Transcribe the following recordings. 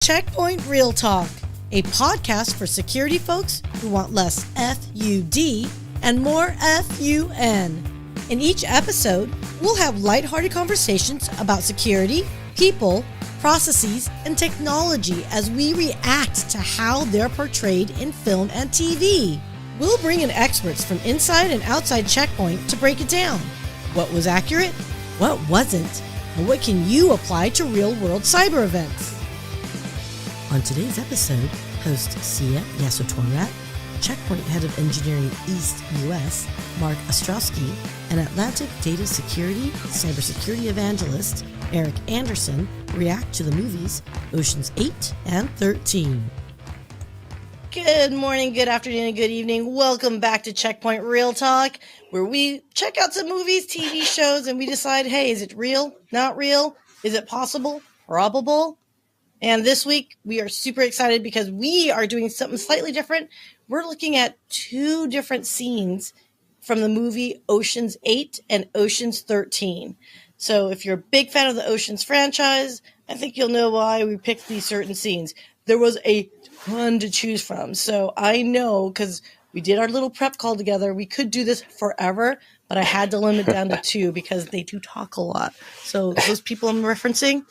Check Point ReelTalk, a podcast for security folks who want less FUD and more FUN. In each episode, we'll have lighthearted conversations about security, people, processes, and technology as we react to how they're portrayed in film and TV. We'll bring in experts from inside and outside Check Point to break it down. What was accurate? What wasn't? And what can you apply to real-world cyber events? On today's episode, host Syya Yasotornrat, Check Point Head of Engineering East US, Mark Ostrowski, and Atlantic Data Security Cybersecurity Evangelist, Eric Anderson, react to the movies Oceans 8 and 13. Good morning, good afternoon, and good evening. Welcome back to Check Point ReelTalk, where we check out some movies, TV shows, and we decide, hey, is it real? Not real? Is it possible? Probable? And this week, we are super excited because we are doing something slightly different. We're looking at two different scenes from the movie Oceans 8 and Oceans 13. So if you're a big fan of the Oceans franchise, I think you'll know why we picked these certain scenes. There was a ton to choose from. So I know, because we did our little prep call together, we could do this forever, but I had to limit down to two because they do talk a lot. So those people I'm referencing,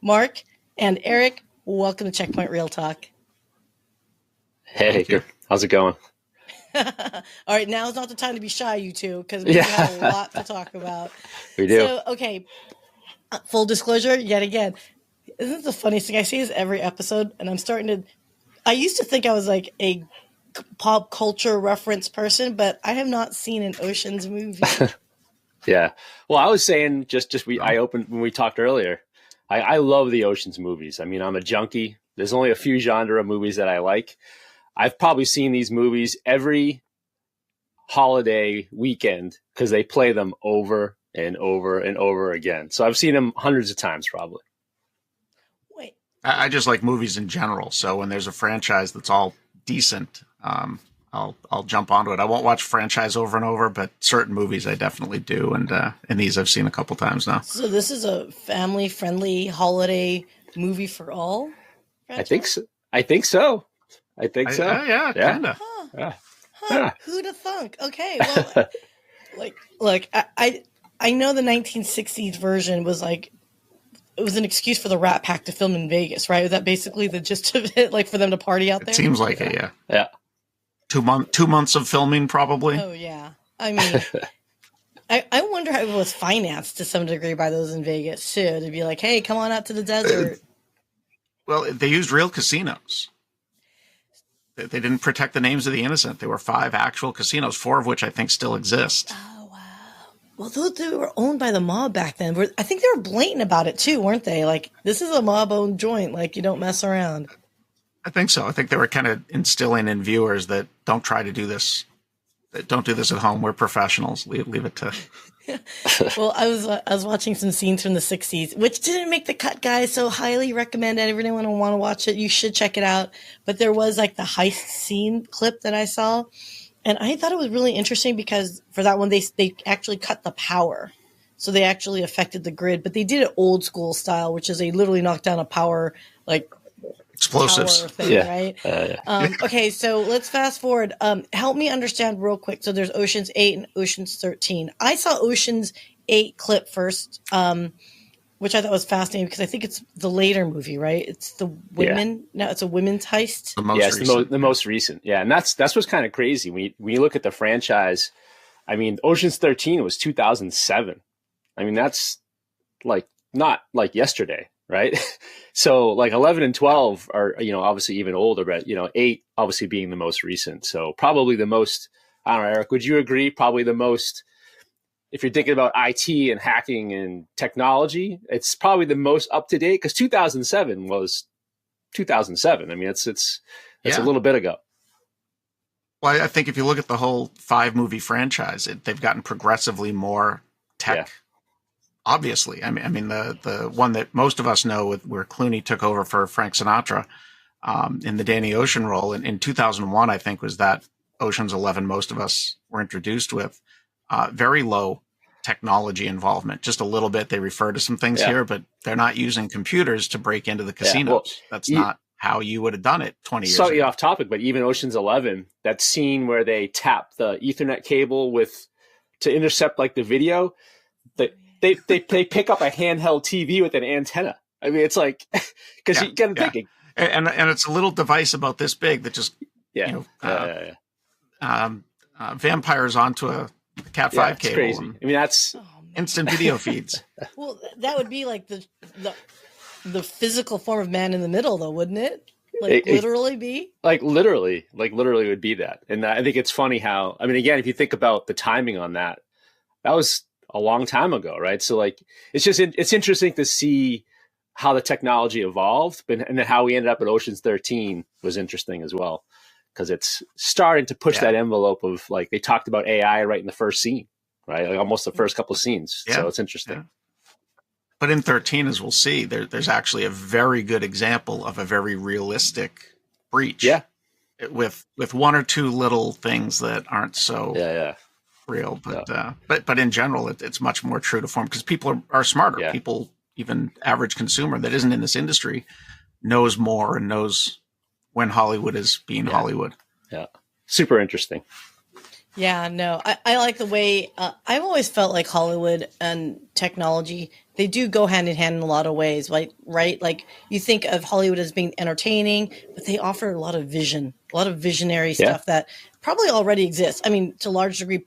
Mark and Eric, welcome to Check Point ReelTalk. Hey, how's it going? All right, now's not the time to be shy, you two, because we have a lot to talk about. We do. So, okay, full disclosure, yet again, isn't it the funniest thing? I say this every episode, and I'm starting to... I used to think I was like a pop culture reference person, but I have not seen an Oceans movie. Yeah. Well, I was saying, I opened when we talked earlier, I love the Oceans movies. I mean, I'm a junkie. There's only a few genre of movies that I like. I've probably seen these movies every holiday weekend because they play them over and over and over again. So I've seen them hundreds of times probably. Wait. I just like movies in general. So when there's a franchise that's all decent, I'll jump onto it. I won't watch franchise over and over, but certain movies I definitely do. And these I've seen a couple times now. So this is a family-friendly holiday movie for all? Franchise? I think so. Yeah, kind of. Yeah. Who'd have thunk? Okay, well, look, I know the 1960s version was like, it was an excuse for the Rat Pack to film in Vegas, right? Was that basically the gist of it, like for them to party out there? It seems like it, yeah. Yeah. 2 months of filming, probably. Oh, yeah. I mean, I wonder how it was financed to some degree by those in Vegas, too, to be like, hey, come on out to the desert. Well, they used real casinos. They didn't protect the names of the innocent. There were 5 actual casinos, 4 of which I think still exist. Oh, wow. Well, those they were owned by the mob back then. I think they were blatant about it, too, weren't they? Like, this is a mob-owned joint. Like, you don't mess around. I think so. I think they were kind of instilling in viewers that don't try to do this. Don't do this at home. We're professionals. Leave it to. Well, I was watching some scenes from the 60s, which didn't make the cut, guys. So highly recommend it. Everyone will want to watch it. You should check it out. But there was like the heist scene clip that I saw, and I thought it was really interesting because for that one they actually cut the power, so they actually affected the grid. But they did it old school style, which is they literally knocked down a power like. Explosives. Thing, right? Okay, so let's fast forward. Help me understand real quick. So there's Oceans 8 and Oceans 13. I saw Oceans 8 clip first, which I thought was fascinating because I think it's the later movie, right? It's the women. Yeah. No, it's a women's heist. The most recent. Yeah, and that's what's kind of crazy. When you look at the franchise, I mean, Oceans 13 was 2007. I mean, that's like not like yesterday. Right. So like 11 and 12 are, obviously even older, but, 8 obviously being the most recent. So probably the most, I don't know, Eric, would you agree? Probably the most, if you're thinking about IT and hacking and technology, it's probably the most up to date because 2007 was 2007. I mean, it's a little bit ago. Well, I think if you look at the whole 5 movie franchise, they've gotten progressively more tech. Yeah. Obviously, I mean the one that most of us know where Clooney took over for Frank Sinatra in the Danny Ocean role in 2001, I think was that Ocean's 11 most of us were introduced with. Very low technology involvement. Just a little bit. They refer to some things here, but they're not using computers to break into the casinos. Well, that's not how you would have done it 20 years ago. Slightly off topic, but even Ocean's 11, that scene where they tap the Ethernet cable to intercept like the video, they pick up a handheld TV with an antenna. I mean, it's like, because you get thinking. And it's a little device about this big that just, vampires onto a Cat 5 cable. Crazy. I mean, that's instant video feeds. Well, that would be like the physical form of man in the middle, though, wouldn't it? Like literally be? Like literally would be that. And I think it's funny how, I mean, again, if you think about the timing on that was a long time ago, right? So like, it's interesting to see how the technology evolved, and then how we ended up at Ocean's 13 was interesting as well. Because it's starting to push that envelope of, like, they talked about AI right in the first scene, right? Like almost the first couple of scenes. So it's interesting. Yeah. But in 13, as we'll see, there's actually a very good example of a very realistic breach. Yeah. With one or two little things that aren't so real. But in general, it's much more true to form, because people are smarter. Yeah. People, even average consumer that isn't in this industry, knows more and knows when Hollywood is being Hollywood. Yeah. Super interesting. Yeah, no, I like the way, I've always felt like Hollywood and technology, they do go hand in hand in a lot of ways, right? Like, you think of Hollywood as being entertaining, but they offer a lot of vision, a lot of visionary stuff that probably already exists. I mean, to a large degree,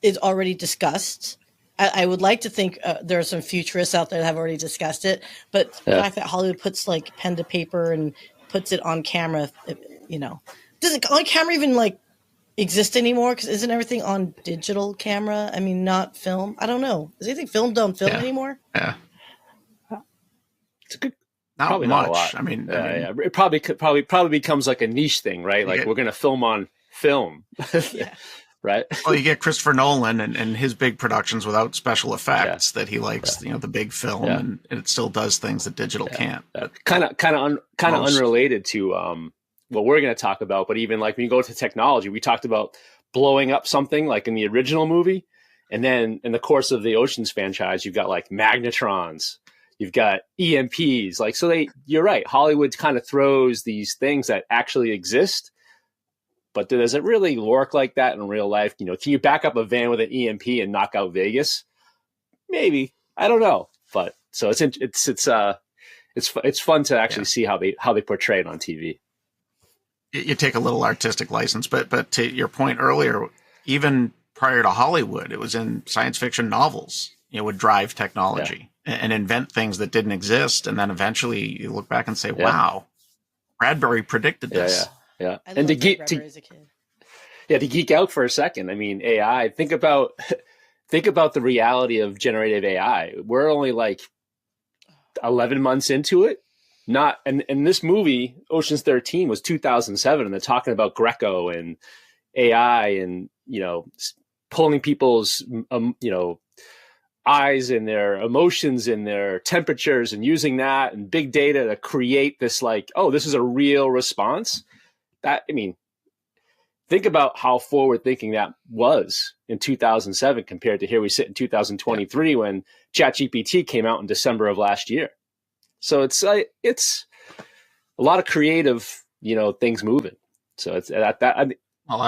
is already discussed. I would like to think there are some futurists out there that have already discussed it, but the fact that Hollywood puts like pen to paper and puts it on camera, does it on camera even like exist anymore? Because isn't everything on digital camera? I mean, not film. I don't know. Is anything filmed on film anymore? Yeah, it's a good. Not much. Not a lot. I mean, it probably becomes like a niche thing, right? Like we're going to film on film. Right. Well, you get Christopher Nolan and his big productions without special effects that he likes, the big film, and it still does things that digital can't. Kind of unrelated to what we're going to talk about, but even like when you go to technology, we talked about blowing up something like in the original movie, and then in the course of the Ocean's franchise, you've got like magnetrons, you've got EMPs, like you're right. Hollywood kind of throws these things that actually exist. But does it really work like that in real life? Can you back up a van with an EMP and knock out Vegas? Maybe. I don't know. But so it's fun to actually see how they portray it on TV. You take a little artistic license, but to your point earlier, even prior to Hollywood, it was in science fiction novels. Would drive technology and invent things that didn't exist, and then eventually you look back and say, "Wow, Bradbury predicted this." Yeah, and to geek out for a second, I mean, AI. Think about the reality of generative AI. We're only like 11 months into it. And this movie, Ocean's 13, was 2007, and they're talking about Greco and AI, and pulling people's eyes and their emotions and their temperatures, and using that and big data to create this like, oh, this is a real response. Think about how forward thinking that was in 2007 compared to here we sit in 2023 when ChatGPT came out in December of last year. So it's a lot of creative, things moving. So it's that. Well,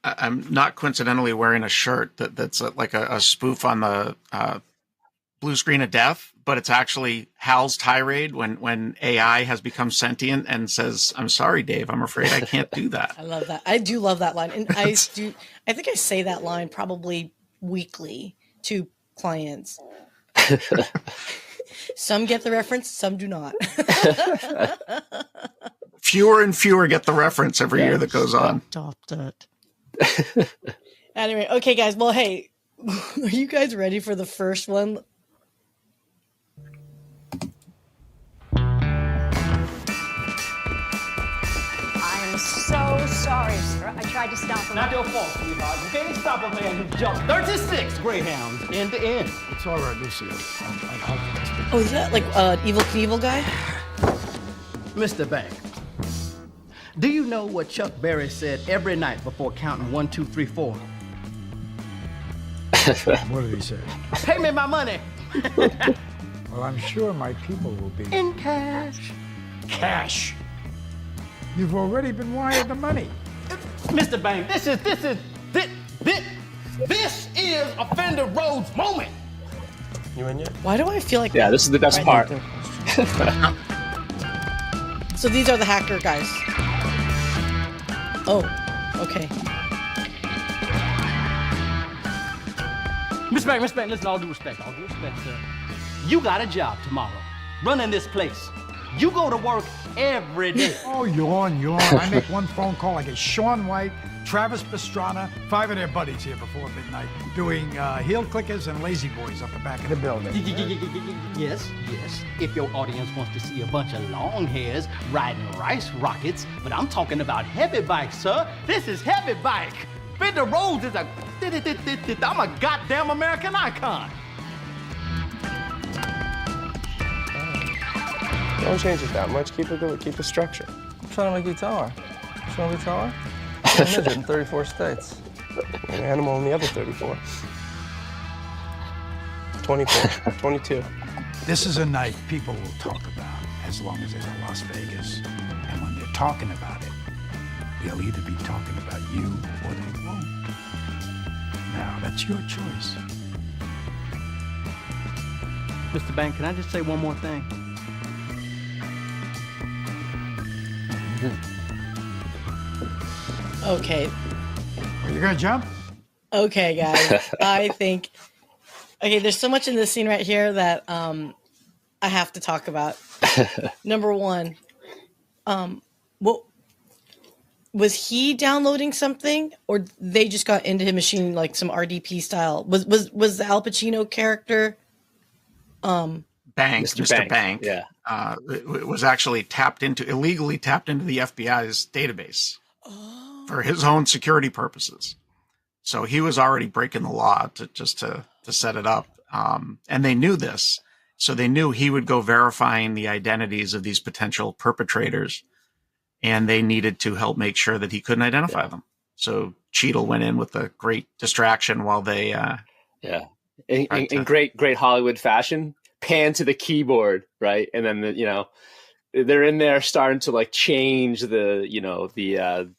I'm not coincidentally wearing a shirt that's like a spoof on the Blue Screen of Death, but it's actually Hal's tirade when AI has become sentient and says, "I'm sorry, Dave, I'm afraid I can't do that." I love that. I do love that line. And I think I say that line probably weekly to clients. Some get the reference, some do not. Fewer and fewer get the reference every year that goes on. Stop that. Anyway, okay, guys. Well, hey, are you guys ready for the first one? So sorry, sir. I tried to stop him. Not your fault, sweetheart. You can't stop a man who jumped 36 greyhounds end to end. It's all right, Lucy. Oh, is that like Evil Knievel guy? Mr. Bank, do you know what Chuck Berry said every night before counting 1, 2, 3, 4? What did he say? Pay me my money. Well, I'm sure my people will be. In cash. Cash. You've already been wired the money. Mr. Bang, this is Offender Road's moment. You in yet? Why do I feel like Yeah, this is the best part. So these are the hacker guys. Oh, okay. Miss Bang, listen, all due respect, sir. You got a job tomorrow, running this place. You go to work every day. Oh, yawn. I make one phone call. I get Sean White, Travis Pastrana, 5 of their buddies here before midnight, doing heel clickers and lazy boys up the back of the building. Yes. If your audience wants to see a bunch of long hairs riding rice rockets, but I'm talking about heavy bikes, sir. This is heavy bike. Fender Rhodes is I'm a goddamn American icon. Don't change it that much. Keep the structure. I'm trying to make you taller. You want to be taller? I'm a midget in 34 states. An animal in the other 34. 24, 22. This is a night people will talk about as long as there's a Las Vegas. And when they're talking about it, they'll either be talking about you or they won't. Now, that's your choice. Mr. Bang, can I just say one more thing? Okay. Are you gonna jump? Okay, guys. I think. Okay, there's so much in this scene right here that I have to talk about. Number one, what was he downloading something, or they just got into his machine like some RDP style? Was the Al Pacino character? Mr. Bank. Yeah. It was actually illegally tapped into the FBI's database for his own security purposes. So he was already breaking the law to set it up. And they knew this. So they knew he would go verifying the identities of these potential perpetrators. And they needed to help make sure that he couldn't identify them. So Cheadle went in with a great distraction while they, in great Hollywood fashion, pan to the keyboard, right? And then they're in there starting to like change the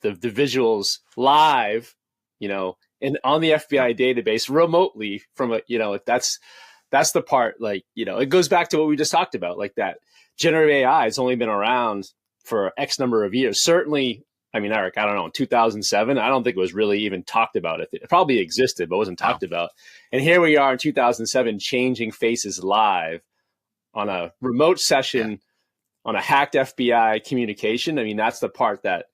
visuals live, and on the FBI database remotely from that's the part, it goes back to what we just talked about, like that generative AI has only been around for X number of years. Certainly, I mean, Eric, I don't know, in 2007, I don't think it was really even talked about. It probably existed, but wasn't talked about. And here we are in 2007, changing faces live on a remote session on a hacked FBI communication. I mean, that's the part that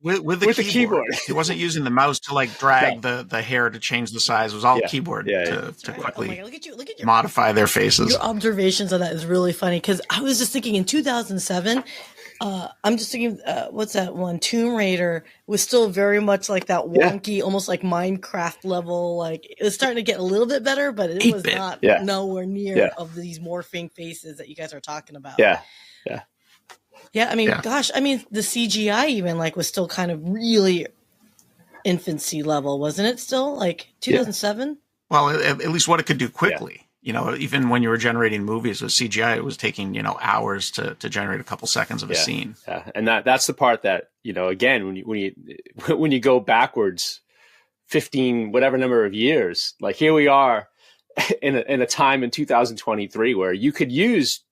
with the keyboard. He wasn't using the mouse to like drag the hair to change the size. It was all keyboard to quickly look at your modify their faces. Your observations of that is really funny, because I was just thinking in 2007. I'm just thinking, what's that one? Tomb Raider was still very much like that wonky, almost like Minecraft level. Like it was starting to get a little bit better, but it was not nowhere near of these morphing faces that you guys are talking about. Yeah. I mean, gosh, the CGI even was still kind of really infancy level, wasn't it? Still like 2007. Well, at least what it could do quickly. Even when you were generating movies with CGI, it was taking, hours to generate a couple seconds of a scene. Yeah. And that's the part that, again, when you go backwards 15, whatever number of years, like here we are in a time in 2023 where you could use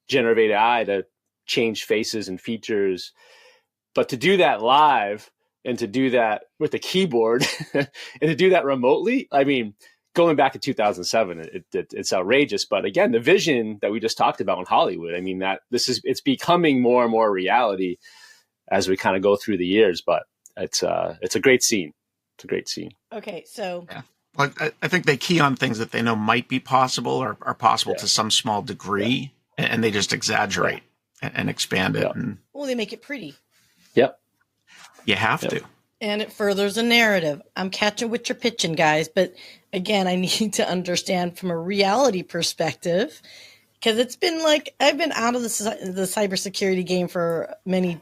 generative AI to change faces and features, but to do that live and to do that with a keyboard and to do that remotely, I mean, going back to 2007, it's outrageous. But again, the vision that we just talked about in Hollywood, I mean, that it's becoming more and more reality as we kind of go through the years. But it's a great scene. It's a great scene. Okay, so well, I think they key on things that they know might be possible or are possible to some small degree, and they just exaggerate and expand it. And they make it pretty. Yep. You have to. And it furthers a narrative. I'm catching what you're pitching, guys. But again, I need to understand from a reality perspective, because it's been I've been out of the cybersecurity game for many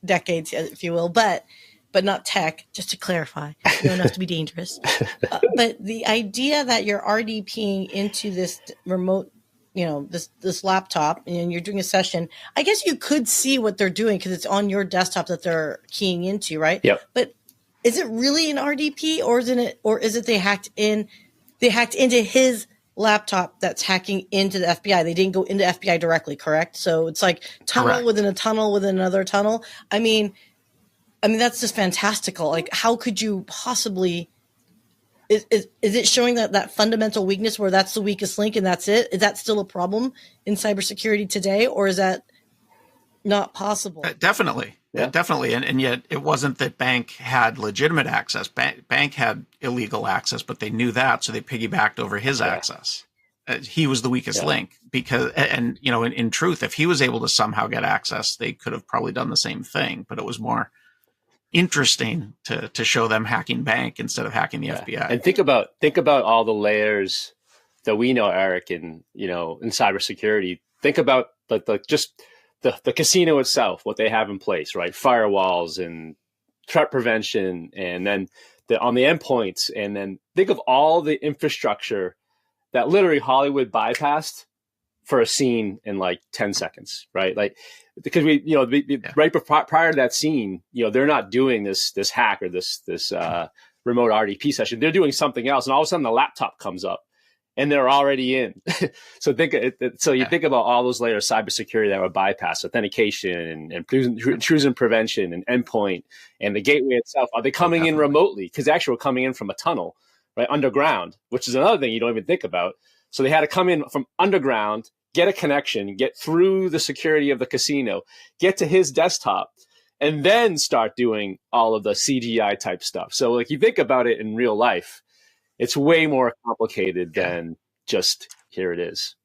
decades, if you will. But but not tech, just to clarify. You don't have to be dangerous. But the idea that you're RDPing into this remote, this laptop, and you're doing a session, I guess you could see what they're doing because it's on your desktop that they're keying into, right? Yep. But is it really an RDP, or is it they hacked into his laptop that's hacking into the FBI? They didn't go into FBI directly, correct? So it's like tunnel Correct. within a tunnel within another tunnel. I mean, that's just fantastical. Like, how could you possibly? Is it showing that fundamental weakness where that's the weakest link and that's it? Is that still a problem in cybersecurity today, or is that not possible? Definitely. Yeah. Definitely. And yet it wasn't that bank had legitimate access. Bank had illegal access, but they knew that. So they piggybacked over his access. He was the weakest link because, in truth, if he was able to somehow get access, they could have probably done the same thing, but it was more interesting to show them hacking bank instead of hacking the FBI. And think about all the layers that we know, Eric, in cybersecurity. Think about the casino itself, what they have in place, right? Firewalls and threat prevention, and then on the endpoints, and then think of all the infrastructure that literally Hollywood bypassed for a scene in like 10 seconds, right? Like, because right prior to that scene, they're not doing this hack or this remote RDP session. They're doing something else, and all of a sudden the laptop comes up, and they're already in. So think about all those layers of cybersecurity that were bypassed: authentication and intrusion prevention and endpoint and the gateway itself. Are they coming in remotely? Because actually, we're coming in from a tunnel, right, underground, which is another thing you don't even think about. So they had to come in from underground, get a connection, get through the security of the casino, get to his desktop, and then start doing all of the CGI type stuff. So like, you think about it in real life, it's way more complicated than just here it is.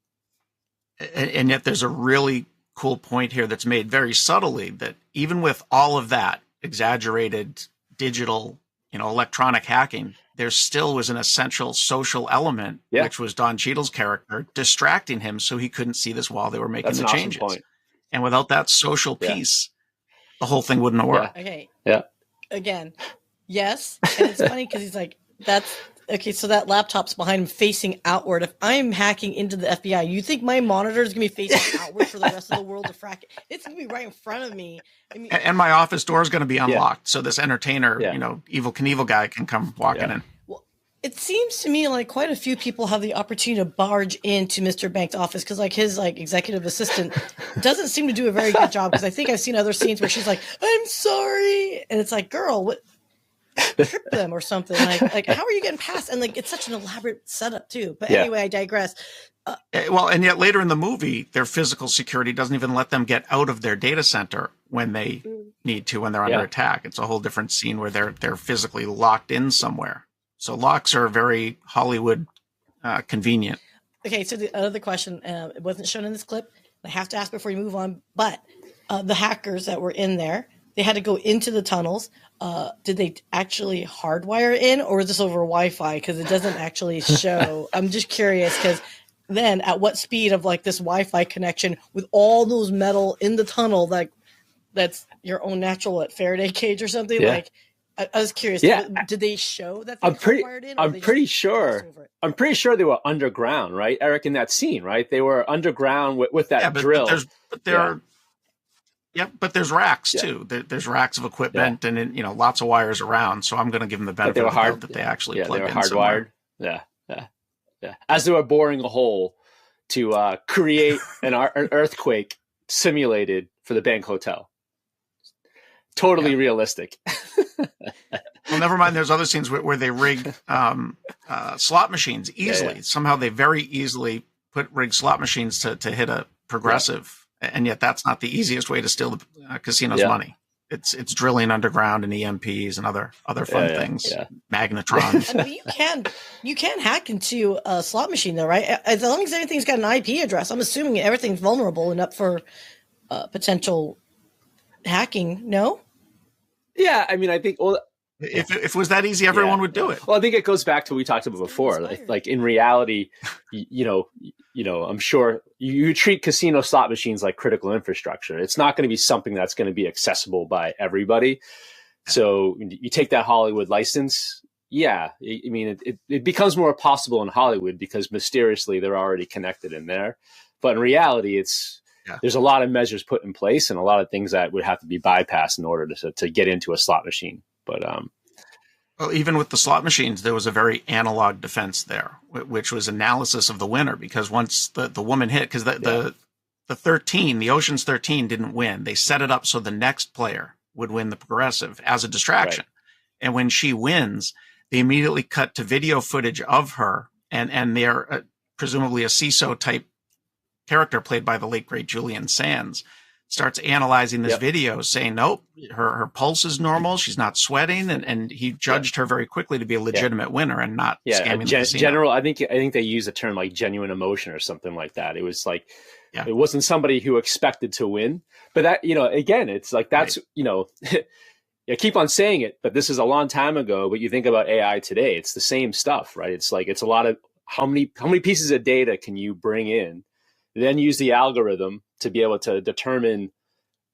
And yet there's a really cool point here that's made very subtly, that even with all of that exaggerated digital, electronic hacking, there still was an essential social element, which was Don Cheadle's character distracting him so he couldn't see this while they were making the changes. Awesome point. And without that social piece, the whole thing wouldn't have worked. Okay. Yeah. Again, yes. And it's funny because he's like, okay, so that laptop's behind him facing outward. If I'm hacking into the FBI, you think my monitor is going to be facing outward for the rest of the world to frack it? It's going to be right in front of me. I mean, and my office door is going to be unlocked. So this entertainer, Evil Knievel guy can come walking in. Well, it seems to me like quite a few people have the opportunity to barge into Mr. Bank's office because like his executive assistant doesn't seem to do a very good job, because I think I've seen other scenes where she's like, I'm sorry. And it's like, girl, what? Trip them or something. Like how are you getting past? And like, it's such an elaborate setup too. But anyway, I digress. Well, and yet later in the movie, their physical security doesn't even let them get out of their data center when they need to, when they're under attack. It's a whole different scene where they're physically locked in somewhere. So locks are very Hollywood convenient. Okay, so the other question, it wasn't shown in this clip. I have to ask before you move on, but the hackers that were in there, they had to go into the tunnels. Did they actually hardwire in, or is this over Wi-Fi? Because it doesn't actually show. I'm just curious, because then at what speed of like this Wi-Fi connection with all those metal in the tunnel, like that's your own natural Faraday cage or something? Yeah. Like, I was curious. Yeah. Did they show that they hardwired in? I'm pretty sure they were underground, right, Eric? In that scene, right? They were underground with that drill. But there's racks too. There's racks of equipment and lots of wires around. So I'm going to give them the benefit of the doubt that they actually plugged in hardwired. Somewhere. Yeah. As they were boring a hole to create an earthquake simulated for the bank hotel. Totally realistic. Well, never mind. There's other scenes where they rig slot machines easily. Somehow they very easily rig slot machines to hit a progressive. And yet that's not the easiest way to steal the casino's money. It's drilling underground and EMPs and other fun things. Yeah. Magnetrons. I mean, you can hack into a slot machine though, right? As long as everything's got an IP address, I'm assuming everything's vulnerable and up for potential hacking. No? Yeah, I mean, I think if it was that easy, everyone would do it. Well, I think it goes back to what we talked about before. Like in reality, I'm sure you treat casino slot machines like critical infrastructure. It's not going to be something that's going to be accessible by everybody. So you take that Hollywood license. Yeah, I mean, it becomes more possible in Hollywood because mysteriously they're already connected in there. But in reality, there's a lot of measures put in place and a lot of things that would have to be bypassed in order to get into a slot machine. But well, even with the slot machines, there was a very analog defense there, which was analysis of the winner, because once the woman hit, because the Ocean's 13 didn't win. They set it up so the next player would win the progressive as a distraction. Right. And when she wins, they immediately cut to video footage of her, and they're presumably a CISO type character played by the late great Julian Sands starts analyzing this video, saying, nope, her pulse is normal. She's not sweating. And he judged her very quickly to be a legitimate winner and not scamming the casino. General, I think they use a term like genuine emotion or something like that. It was like, it wasn't somebody who expected to win. But that, again, it's like, that's, I keep on saying it, but this is a long time ago. But you think about AI today, it's the same stuff, right? It's like, it's a lot of how many pieces of data can you bring in, then use the algorithm to be able to determine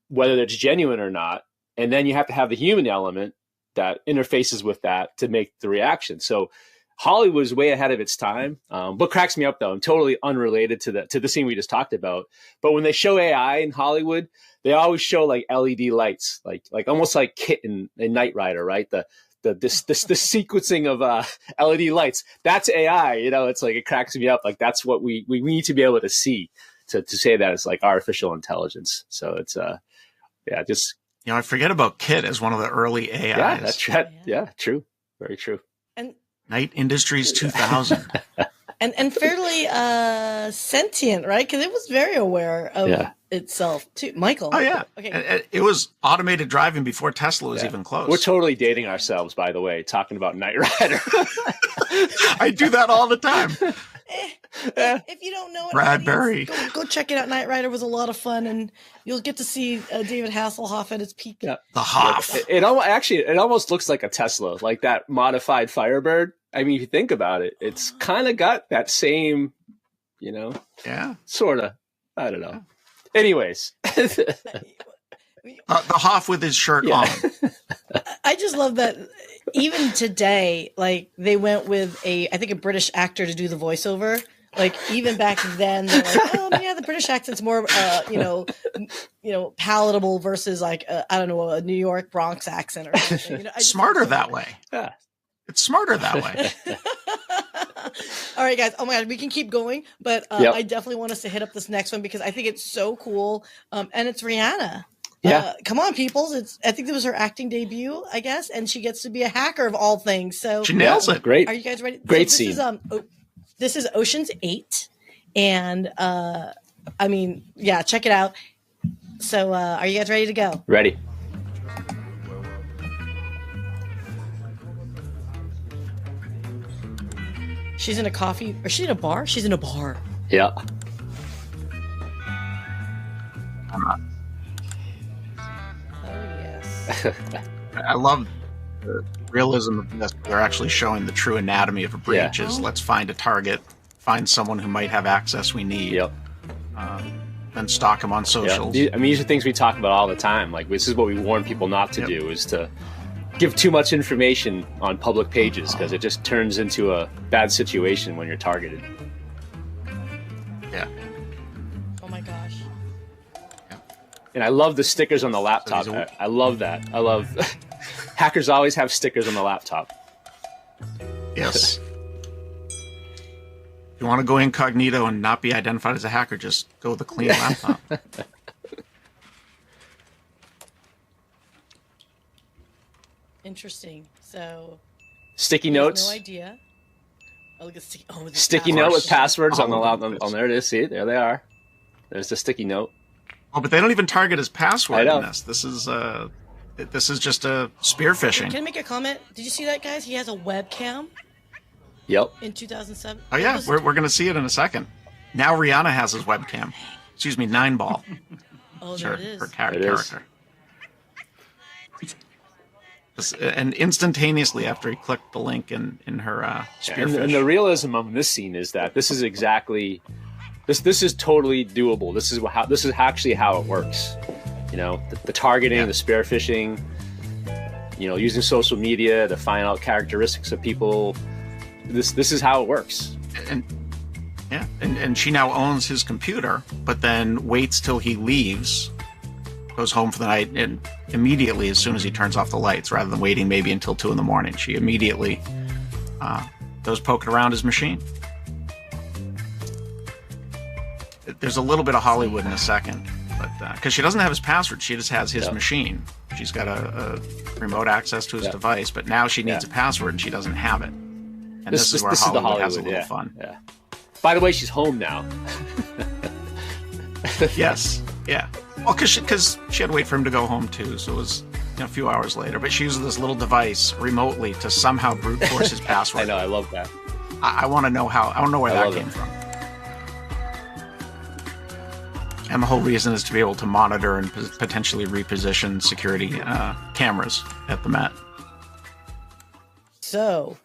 whether it's genuine or not. And then you have to have the human element that interfaces with that to make the reaction. So Hollywood was way ahead of its time. What cracks me up, though, I'm totally unrelated to the scene we just talked about. But when they show AI in Hollywood, they always show like LED lights, like almost like Kit in Knight Rider, right? The sequencing of LED lights. That's AI. It's like, it cracks me up. Like, that's what we need to be able to see to say that it's like artificial intelligence. So it's just I forget about Kit as one of the early AIs. Yeah, that's right. Yeah, true. Very true. And Knight Industries 2000. and fairly sentient, right? Because it was very aware of itself too. Michael. Oh yeah. Okay. It was automated driving before Tesla was even close. We're totally dating ourselves, by the way, talking about Knight Rider. I do that all the time. If you don't know it, Bradbury. Go check it out. Knight Rider was a lot of fun, and you'll get to see David Hasselhoff at his peak. Yeah. The Hoff. It almost looks like a Tesla, like that modified Firebird. I mean, if you think about it, it's kind of got that same, sort of. I don't know. Anyways. The Hoff with his shirt on. I just love that even today, like, they went with I think a British actor to do the voiceover. Like, even back then, they're like, the British accent's more, palatable versus like, I don't know, a New York Bronx accent or something. Smarter that way. Yeah. It's smarter that way. All right, guys. Oh my God, we can keep going, but I definitely want us to hit up this next one because I think it's so cool. And it's Rihanna. Yeah. Come on, peoples. I think it was her acting debut, I guess, and she gets to be a hacker of all things. So she nails it. Great. Are you guys ready? Great scene. This is Ocean's 8, and check it out. So, are you guys ready to go? Ready. She's in a coffee, or she's in a bar? She's in a bar. Yeah. Oh, yes. I love the realism of this. They're actually showing the true anatomy of a breach is let's find a target, find someone who might have access we need, then stalk them on socials. I mean, these are things we talk about all the time. Like, this is what we warn people not to do, is to give too much information on public pages, because it just turns into a bad situation when you're targeted. Yeah. Oh my gosh. Yeah. And I love the stickers on the laptop. I love that. I love hackers always have stickers on the laptop. Yes. If you want to go incognito and not be identified as a hacker, just go with a clean laptop. Interesting. So sticky notes. No idea. Oh, look at sticky note with passwords on the laptop. On there it is. See, there they are. There's the sticky note. Oh, but they don't even target his password in this. This is just a spear phishing. Can I make a comment? Did you see that, guys? He has a webcam. Yep. In 2007. Oh yeah, we're going to see it in a second. Now Rihanna has his webcam. Excuse me, 9ball. Oh, there it is. Her character. And instantaneously after he clicked the link in her spearfish. And the realism of this scene is that this is exactly this is totally doable. This is actually how it works. The targeting, the spear phishing. using social media to find out characteristics of people. This is how it works. And she now owns his computer, but then waits till he leaves, goes home for the night, and immediately, as soon as he turns off the lights, rather than waiting maybe until 2 a.m, she immediately goes poking around his machine. There's a little bit of Hollywood in a second, but because she doesn't have his password, she just has his machine. She's got a remote access to his device, but now she needs a password and she doesn't have it. And this is where Hollywood has a little fun. Yeah. By the way, she's home now. Yes. Yeah. Well, because she had to wait for him to go home too, so it was a few hours later. But she uses this little device remotely to somehow brute force his password. I know. I love that. I want to know how. I don't know where that came from. And the whole reason is to be able to monitor and potentially reposition security cameras at the Met. So,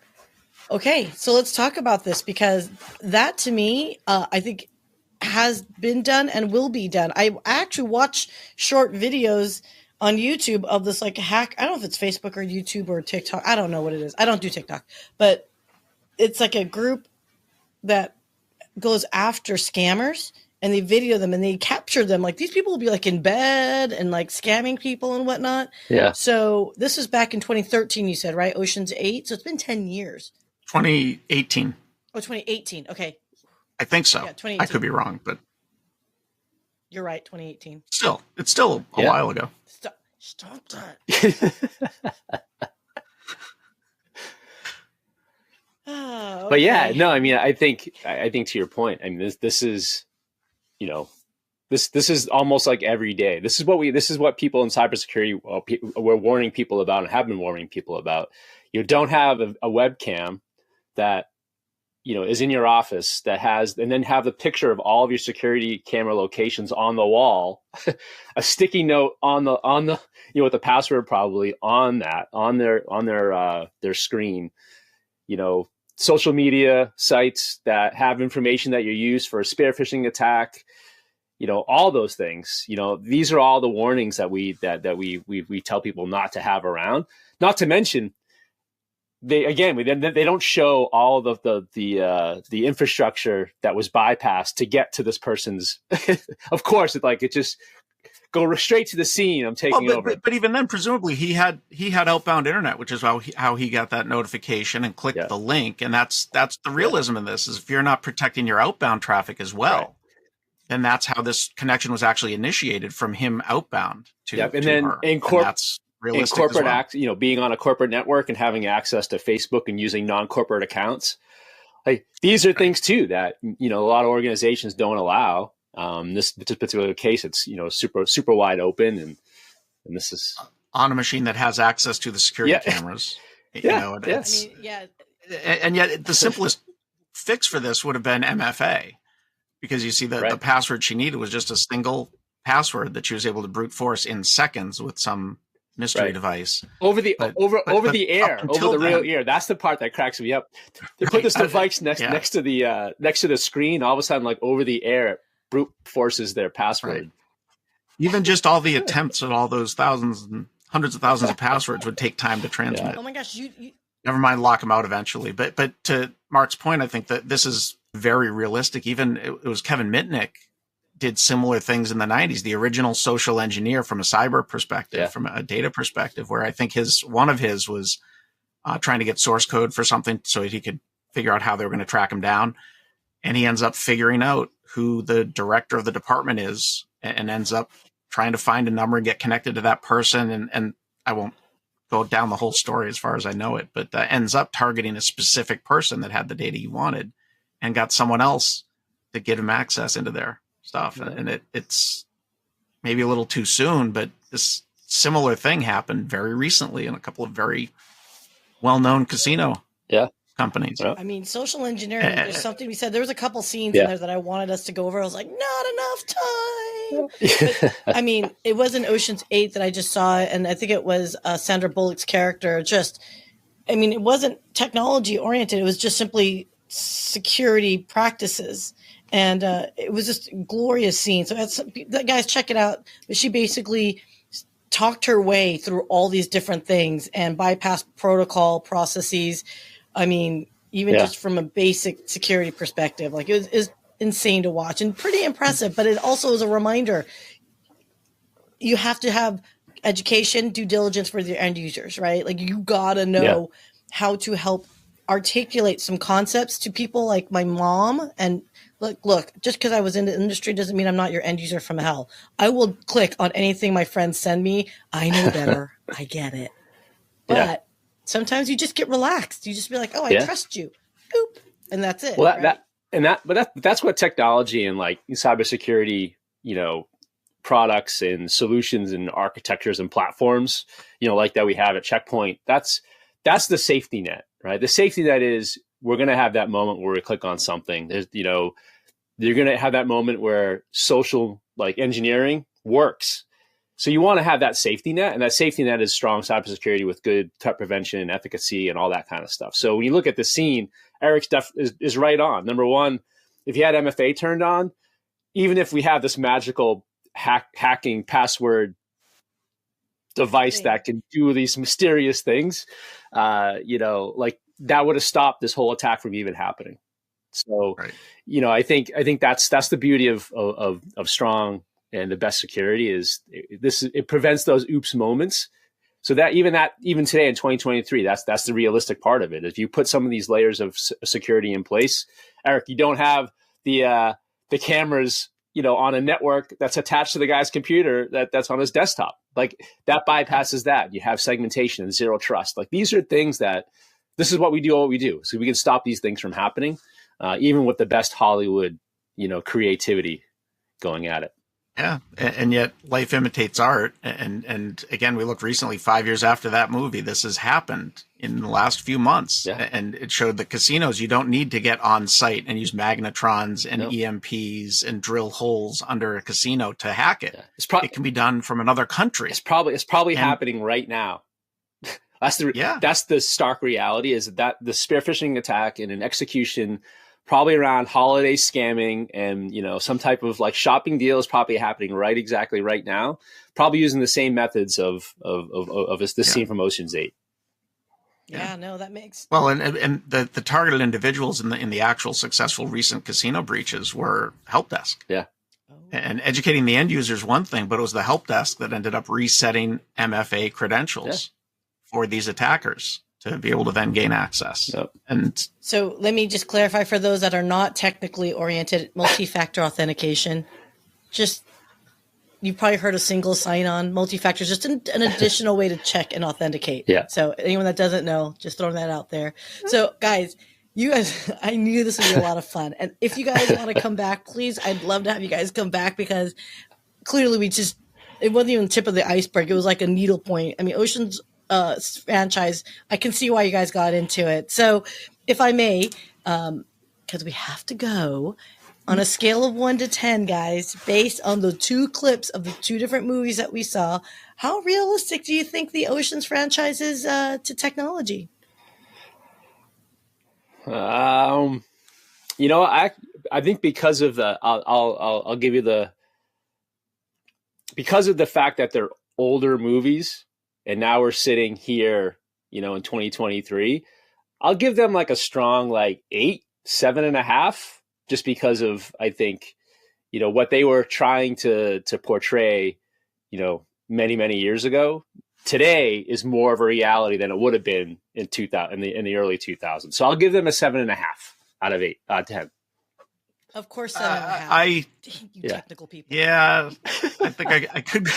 okay, so let's talk about this, because that to me, I think has been done and will be done. I actually watch short videos on YouTube of this like hack. I don't know if it's Facebook or YouTube or TikTok. I don't know what it is. I don't do TikTok, but it's like a group that goes after scammers. And they video them and they capture them. Like, these people will be like in bed and like scamming people and whatnot. Yeah. So this is back in 2013, you said, right? Ocean's 8. So it's been 10 years. 2018. Oh, 2018. Okay. I think so. Yeah, 2018. I could be wrong, but you're right. 2018. It's still a while ago. Stop that. Okay. But yeah, no, I mean, I think to your point, I mean, this is, this is almost like every day. This is what people in cybersecurity were warning people about and have been warning people about. You don't have a webcam that, is in your office that has, and then have the picture of all of your security camera locations on the wall, a sticky note on the, with the password probably on their screen, social media sites that have information that you use for a spear phishing attack, all those things. These are all the warnings that we tell people not to have around. Not to mention, they don't show all of the infrastructure that was bypassed to get to this person's. Of course, it just go straight to the scene. I'm taking over. But even then, presumably he had outbound internet, which is how he got that notification and clicked the link. And that's the realism in this, is if you're not protecting your outbound traffic as well, then that's how this connection was actually initiated, from him outbound to and to then her. in corporate being on a corporate network and having access to Facebook and using non-corporate accounts. Like, these are things too that, a lot of organizations don't allow. This particular case, it's, super wide open, and this is on a machine that has access to the security cameras. And yet the simplest fix for this would have been MFA, because you see the password she needed was just a single password that she was able to brute force in seconds with some mystery device over the real air. That's the part that cracks me up. They put this device next to the screen. All of a sudden, like, over the air, it brute forces their password. Right. Even just all the attempts at all those thousands and hundreds of thousands of passwords would take time to transmit. Oh my gosh, you never mind, lock them out eventually. But to Mark's point, I think that this is very realistic. Even it was Kevin Mitnick did similar things in the 90s, the original social engineer from a cyber perspective, from a data perspective, where I think one of his was trying to get source code for something so he could figure out how they were going to track him down. And he ends up figuring out who the director of the department is, and ends up trying to find a number and get connected to that person. And I won't go down the whole story as far as I know it, but ends up targeting a specific person that had the data he wanted, and got someone else to give him access into their stuff. And it's maybe a little too soon, but this similar thing happened very recently in a couple of very well-known casino companies. I mean, social engineering, there's something we said. There was a couple scenes in there that I wanted us to go over. I was like, not enough time. But, I mean, it wasn't Ocean's 8 that I just saw, and I think it was Sandra Bullock's character. It wasn't technology oriented. It was just simply security practices. And it was just a glorious scene. So guys, check it out. But she basically talked her way through all these different things and bypassed protocol processes. I mean, even just from a basic security perspective, like it was insane to watch and pretty impressive, but it also is a reminder. You have to have education, due diligence for your end users, right? Like you gotta know how to help articulate some concepts to people like my mom. And look, just because I was in the industry doesn't mean I'm not your end user from hell. I will click on anything my friends send me. I know better. I get it. But sometimes you just get relaxed. You just be like, oh, I trust you. Boop. And that's it. Well, right? that's what technology and like cybersecurity, products and solutions and architectures and platforms, like that we have at Check Point. That's the safety net, right? The safety net is we're going to have that moment where we click on something. There's, you're going to have that moment where social like engineering works. So you want to have that safety net, and that safety net is strong cybersecurity with good threat prevention and efficacy and all that kind of stuff. So when you look at the scene, Eric's stuff is right on. Number one, if you had MFA turned on, even if we have this magical hacking password device that can do these mysterious things, like that would have stopped this whole attack from even happening. So, I think that's the beauty of strong and the best security is it prevents those oops moments. So that even today in 2023, that's the realistic part of it. If you put some of these layers of security in place, Eric, you don't have the cameras, on a network that's attached to the guy's computer that's on his desktop. Like that bypasses that. You have segmentation and zero trust. Like these are things this is what we do. So we can stop these things from happening, even with the best Hollywood, creativity going at it. Yeah. And yet life imitates art. And again, we looked recently, 5 years after that movie, this has happened in the last few months. Yeah. And it showed that casinos, you don't need to get on site and use magnetrons and EMPs and drill holes under a casino to hack it. Yeah. It can be done from another country. It's probably happening right now. That's the stark reality is that the spear phishing attack and an execution probably around holiday scamming and, some type of like shopping deal is probably happening exactly right now, probably using the same methods of this scene from Ocean's 8. Yeah, no, that makes well, and the targeted individuals in the actual successful recent casino breaches were help desk. Yeah. And educating the end user is one thing, but it was the help desk that ended up resetting MFA credentials for these attackers to be able to then gain access. Yep. And so let me just clarify for those that are not technically oriented, multi-factor authentication, you've probably heard of single sign-on. Multi-factor is just an additional way to check and authenticate. Yeah. So anyone that doesn't know, just throwing that out there. So guys, I knew this would be a lot of fun. And if you guys want to come back, please, I'd love to have you guys come back because clearly it wasn't even the tip of the iceberg. It was like a needle point. I mean, Ocean's franchise, I can see why you guys got into it. So if I may, because we have to go on a scale of 1 to 10, guys, based on the 2 clips of the 2 different movies that we saw, how realistic do you think the Ocean's franchise is to technology? I think because of I'll give you because of the fact that they're older movies. And now we're sitting here, in 2023. I'll give them like a strong 8, 7.5, just because of I think, what they were trying to portray, many, many years ago. Today is more of a reality than it would have been in 2000 in the early 2000s. So I'll give them a 7.5 out of 10. Of course, 7.5. You technical people. Yeah, I think I could.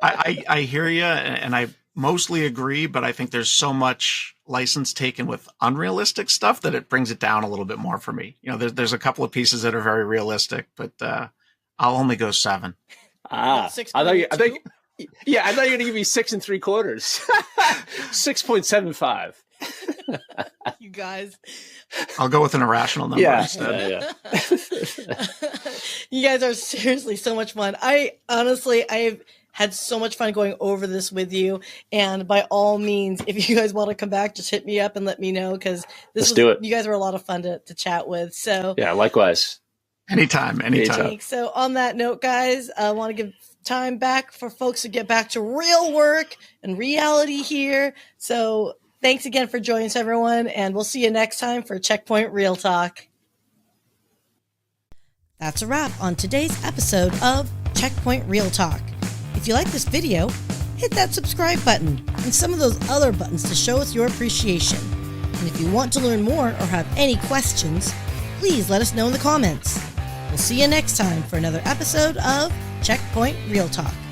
I hear you, and I mostly agree. But I think there's so much license taken with unrealistic stuff that it brings it down a little bit more for me. There's a couple of pieces that are very realistic, but I'll only go 7. I thought you were going to give me 6 3/4. 6.75. You guys, I'll go with an irrational number instead. Yeah. You guys are seriously so much fun. I've had so much fun going over this with you. And by all means, if you guys want to come back, just hit me up and let me know because you guys were a lot of fun to chat with. So yeah, likewise. Anytime. So on that note, guys, I want to give time back for folks to get back to real work and reality here. So thanks again for joining us, everyone, and we'll see you next time for Check Point ReelTalk. That's a wrap on today's episode of Check Point ReelTalk. If you like this video, hit that subscribe button and some of those other buttons to show us your appreciation. And if you want to learn more or have any questions, please let us know in the comments. We'll see you next time for another episode of Check Point ReelTalk.